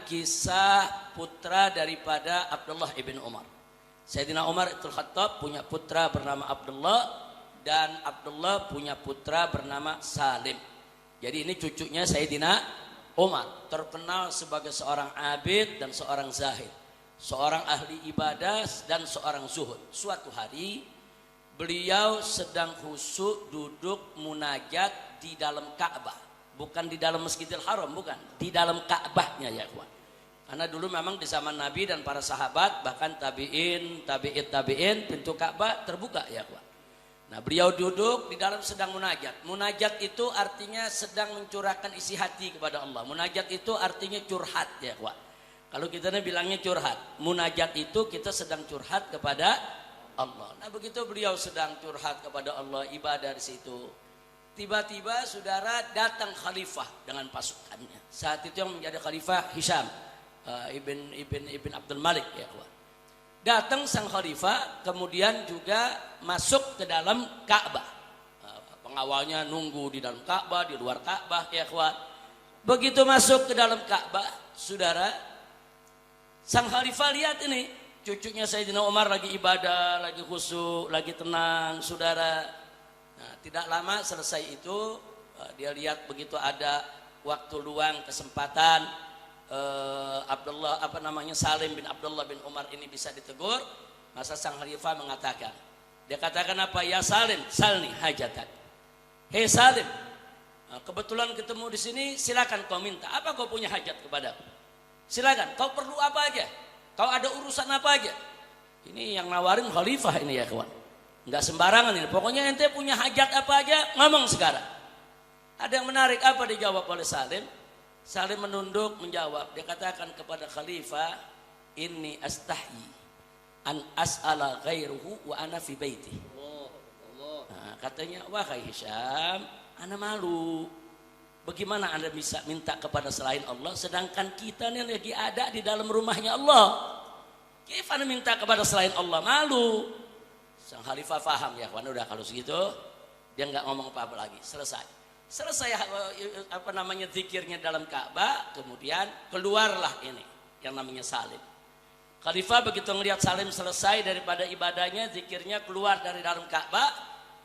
Kisah putra daripada Abdullah ibn Umar. Sayyidina Umar ibn Khattab punya putra bernama Abdullah, dan Abdullah punya putra bernama Salim. Jadi ini cucunya Sayyidina Umar, terkenal sebagai seorang abid dan seorang zahid, seorang ahli ibadah dan seorang zuhud. Suatu hari beliau sedang khusyuk duduk munajat di dalam Ka'bah. Bukan di dalam Masjidil Haram, bukan. Di dalam Ka'bahnya ya ikhwan. Karena dulu memang di zaman Nabi dan para sahabat, bahkan tabi'in, pintu Ka'bah terbuka ya ikhwan. Nah beliau duduk di dalam sedang munajat. Munajat itu artinya sedang mencurahkan isi hati kepada Allah. Munajat itu artinya curhat ya ikhwan. Kalau kita bilangnya curhat. Munajat itu kita sedang curhat kepada Allah. Nah begitu beliau sedang curhat kepada Allah, ibadah di situ. Tiba-tiba saudara datang khalifah dengan pasukannya. Saat itu yang menjadi khalifah Hisham ibn Abdul Malik ya kawan. Datang sang khalifah, kemudian juga masuk ke dalam Ka'bah. Pengawalnya nunggu di dalam Ka'bah, di luar Ka'bah ya kawan. Begitu masuk ke dalam Ka'bah, saudara, sang khalifah lihat ini, cucunya Sayyidina Umar lagi ibadah, lagi khusyuk, lagi tenang, saudara. Nah, tidak lama selesai itu dia lihat begitu ada waktu luang, kesempatan Salim bin Abdullah bin Umar ini bisa ditegur. Masa sang khalifah mengatakan, dia katakan apa? Ya Salim, salni hajatak. Hei Salim, kebetulan ketemu di sini, silakan kau minta. Apa kau punya hajat kepadaku? Silakan, kau perlu apa aja? Kau ada urusan apa aja? Ini yang nawarin khalifah ini ya kawan. Enggak sembarangan ini. Pokoknya ente punya hajat apa aja, ngomong sekarang. Ada yang menarik, apa dijawab oleh Salim? Salim menunduk menjawab. Dia katakan kepada khalifah, inni astahyi an as'ala ghairuhu wa ana fi baiti. Nah, katanya, wahai Hisham, ana malu. Bagaimana anda bisa minta kepada selain Allah, sedangkan kita nih lagi ada di dalam rumahnya Allah. Gimana minta kepada selain Allah? Malu. Sang khalifah faham ya kawan, udah kalau segitu dia nggak ngomong apa-apa lagi, selesai zikirnya dalam Ka'bah. Kemudian keluarlah ini yang namanya Salim. Khalifah begitu melihat Salim selesai daripada ibadahnya, zikirnya, keluar dari dalam Ka'bah,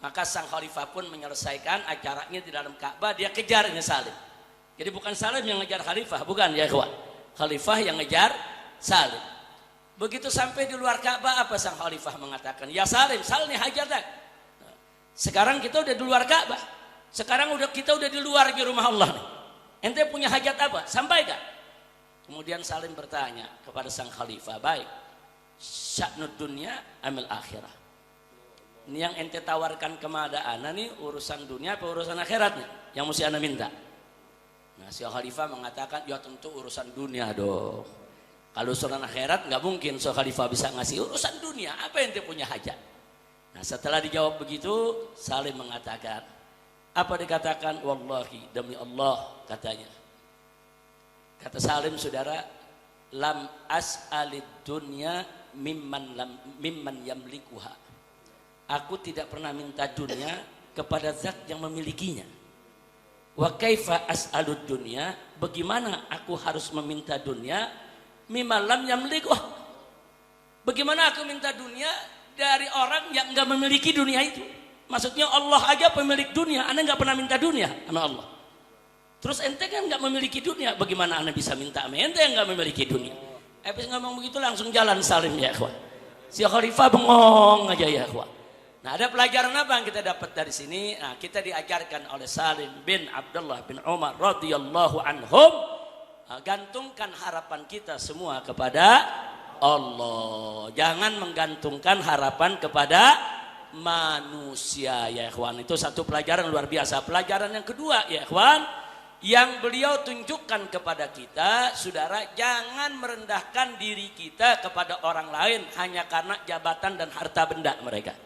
maka sang khalifah pun menyelesaikan acaranya di dalam Ka'bah. Dia kejar ini Salim. Jadi bukan Salim yang ngejar khalifah, bukan ya kawan, khalifah yang ngejar Salim. Begitu sampai di luar Ka'bah, apa sang khalifah mengatakan? Ya Salim, salni hajatak. Sekarang kita udah di luar Ka'bah. Sekarang kita udah di luar di rumah Allah nih. Ente punya hajat apa? Sampaikan. Kemudian Salim bertanya kepada sang khalifah, baik, sya'nud dunya amil akhirah. Ini yang ente tawarkan kepada ana nih, urusan dunia apa urusan akhiratnya yang mesti ana minta? Nah si khalifah mengatakan, ya tentu urusan dunia dong. Kalau urusan akhirat nggak mungkin khalifah bisa ngasih. Urusan dunia, apa yang dia punya hajat? Nah setelah dijawab begitu, Salim mengatakan, apa dikatakan? Wallahi, demi Allah katanya. Kata Salim, saudara, lam as'alid dunya mimman yamlikuha. Aku tidak pernah minta dunia kepada zat yang memilikinya. Wa kaifa as'alud dunya? Bagaimana aku harus meminta dunia mimman lam yamlikuh? Bagaimana aku minta dunia dari orang yang enggak memiliki dunia itu? Maksudnya Allah aja pemilik dunia, anda enggak pernah minta dunia sama Allah. Terus ente kan enggak memiliki dunia, bagaimana anda bisa minta sama ente yang enggak memiliki dunia? Habis ngomong begitu langsung jalan Salim ya ikhwan. Si khalifah bengong aja ya ikhwan. Nah ada pelajaran apa yang kita dapat dari sini? Nah kita diajarkan oleh Salim bin Abdullah bin Umar radhiyallahu anhum, gantungkan harapan kita semua kepada Allah. Jangan menggantungkan harapan kepada manusia ya ikhwan. Itu satu pelajaran luar biasa. Pelajaran yang kedua ya ikhwan, yang beliau tunjukkan kepada kita, saudara, jangan merendahkan diri kita kepada orang lain hanya karena jabatan dan harta benda mereka.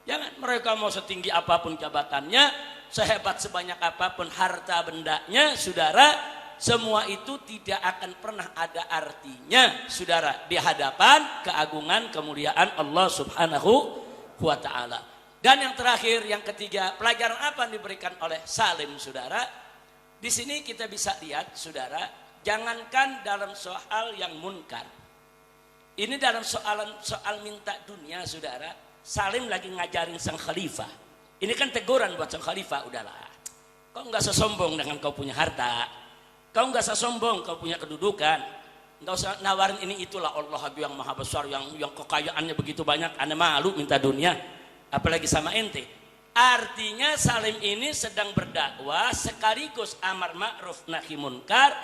Jangan, mereka mau setinggi apapun jabatannya, sehebat sebanyak apapun harta bendanya, saudara, semua itu tidak akan pernah ada artinya, saudara, di hadapan keagungan kemuliaan Allah Subhanahu wa ta'ala. Dan yang terakhir, yang ketiga, pelajaran apa yang diberikan oleh Salim, saudara? Di sini kita bisa lihat, saudara, Jangankan dalam soal yang munkar. Ini dalam soal minta dunia, saudara. Salim lagi ngajarin sang khalifah. Ini kan teguran buat sang khalifah, udahlah. Kau nggak sesombong dengan kau punya harta. Kau nggak sesombong kau punya kedudukan. Nggak usah nawarin ini itulah, Allah yang maha besar, yang kekayaannya begitu banyak. Ane malu minta dunia, apalagi sama ente. Artinya Salim ini sedang berdakwah sekaligus amar ma'ruf nahi munkar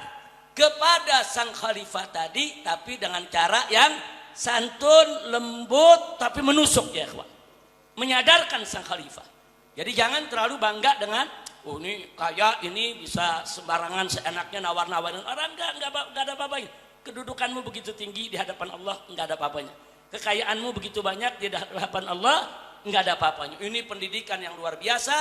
kepada sang khalifah tadi, tapi dengan cara yang santun, lembut, tapi menusuk, ya ikhwan. Menyadarkan sang khalifah. Jadi jangan terlalu bangga dengan, oh ini kaya, ini bisa sembarangan seenaknya nawar-nawarin orang. Enggak ada apa-apanya. Kedudukanmu begitu tinggi di hadapan Allah, enggak ada apa-apanya. Kekayaanmu begitu banyak di hadapan Allah, enggak ada apa-apanya. Ini pendidikan yang luar biasa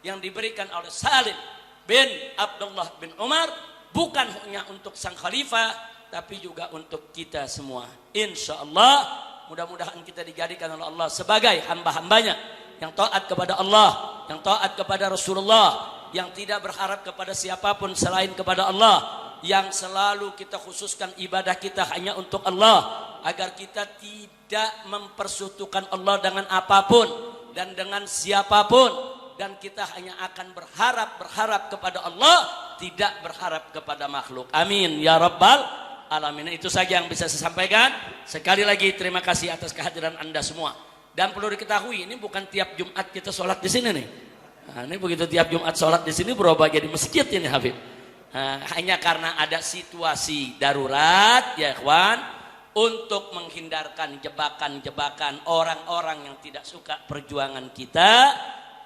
yang diberikan oleh Salim bin Abdullah bin Umar, bukan hanya untuk sang khalifah, tapi juga untuk kita semua. Insya Allah, mudah-mudahan kita dijadikan oleh Allah sebagai hamba-hambanya yang taat kepada Allah, yang taat kepada Rasulullah, yang tidak berharap kepada siapapun selain kepada Allah, yang selalu kita khususkan ibadah kita hanya untuk Allah, agar kita tidak mempersekutukan Allah dengan apapun dan dengan siapapun, dan kita hanya akan berharap kepada Allah, tidak berharap kepada makhluk. Amin ya rabbal alamin. Itu saja yang bisa saya sampaikan. Sekali lagi terima kasih atas kehadiran Anda semua. Dan perlu diketahui, ini bukan tiap Jumat kita sholat di sini nih. Nah, ini begitu tiap Jumat sholat di sini berubah jadi masjid ini, Habib. Hanya karena ada situasi darurat, ya ikhwan, untuk menghindarkan jebakan-jebakan orang-orang yang tidak suka perjuangan kita,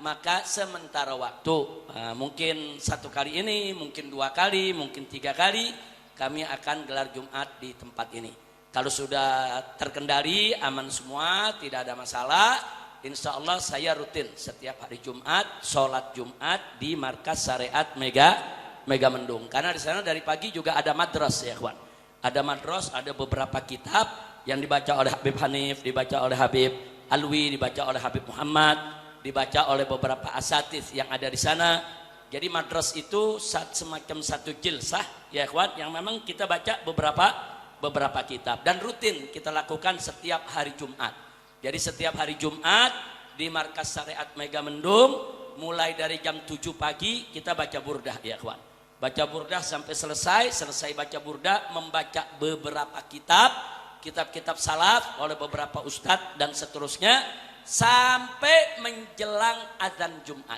maka sementara waktu, mungkin 1 kali ini, mungkin 2 kali, mungkin 3 kali, kami akan gelar Jumat di tempat ini. Kalau sudah terkendali, aman semua, tidak ada masalah, insya Allah saya rutin setiap hari Jumat, sholat Jumat di Markas Syariat Mega Mendung. Karena di sana dari pagi juga ada madras, ya kawan. Ada madras, ada beberapa kitab yang dibaca oleh Habib Hanif, dibaca oleh Habib Alwi, dibaca oleh Habib Muhammad, dibaca oleh beberapa asatidz yang ada di sana. Jadi madras itu semacam satu jilsah, ya kawan, yang memang kita baca beberapa kitab, dan rutin kita lakukan setiap hari Jumat. Jadi setiap hari Jumat di Markas Syariat Mega Mendung, mulai dari jam 7 pagi kita baca burdah, ya kawan. Baca burdah sampai selesai baca burdah, membaca beberapa kitab salaf oleh beberapa ustadz dan seterusnya, sampai menjelang azan Jumat.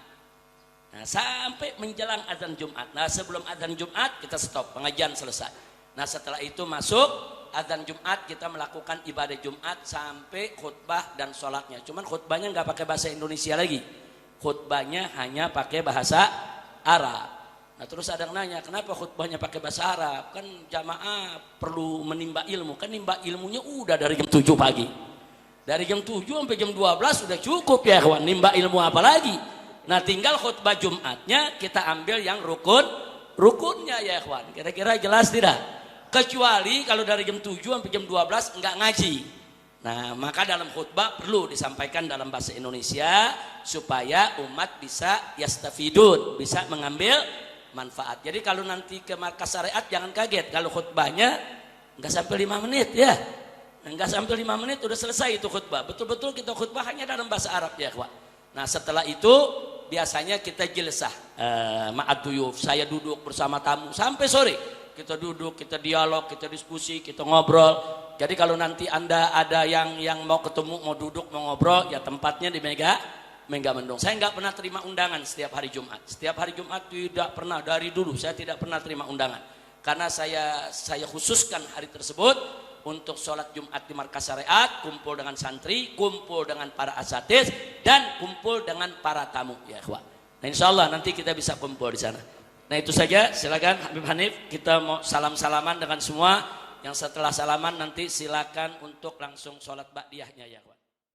Nah, sampai menjelang azan Jumat. Nah, sebelum azan Jumat kita stop, pengajian selesai. Nah, setelah itu masuk azan Jumat, kita melakukan ibadah Jumat sampai khutbah dan sholatnya. Cuman khutbahnya nggak pakai bahasa Indonesia lagi, khutbahnya hanya pakai bahasa Arab. Nah, terus ada yang nanya, kenapa khutbahnya pakai bahasa Arab? Kan jamaah perlu menimba ilmu. Kan nimba ilmunya udah dari jam 7 pagi. Dari jam 7 sampai jam 12 sudah cukup, ya kawan. Nimba ilmu apa lagi? Nah, tinggal khutbah Jumatnya kita ambil yang rukunnya, ya kawan. Kira-kira jelas tidak? Kecuali kalau dari jam 7 sampai jam 12 enggak ngaji. Nah, maka dalam khutbah perlu disampaikan dalam bahasa Indonesia supaya umat bisa yastafidun, bisa mengambil manfaat. Jadi kalau nanti ke Markas Syariat jangan kaget kalau khutbahnya enggak sampai 5 menit, ya. Enggak sampai 5 menit udah selesai itu khutbah. Betul-betul kita khutbah hanya dalam bahasa Arab, ya kawan. Nah, setelah itu biasanya kita jilsah ma'ad duyuf, saya duduk bersama tamu sampai sore. Kita duduk, kita dialog, kita diskusi, kita ngobrol. Jadi kalau nanti Anda ada yang mau ketemu, mau duduk, mau ngobrol, ya tempatnya di Mega Mendung. Saya nggak pernah terima undangan setiap hari Jumat. Setiap hari Jumat tidak pernah, dari dulu saya tidak pernah terima undangan. Karena saya khususkan hari tersebut untuk sholat Jumat di Markas Syariat, kumpul dengan santri, kumpul dengan para asatidz, dan kumpul dengan para tamu, ya ikhwan. Nah, insya Allah nanti kita bisa kumpul di sana. Nah, itu saja, silakan Habib Hanif, kita mau salam-salaman dengan semua. Yang setelah salaman nanti silakan untuk langsung sholat ba'diyahnya, ya ikhwan.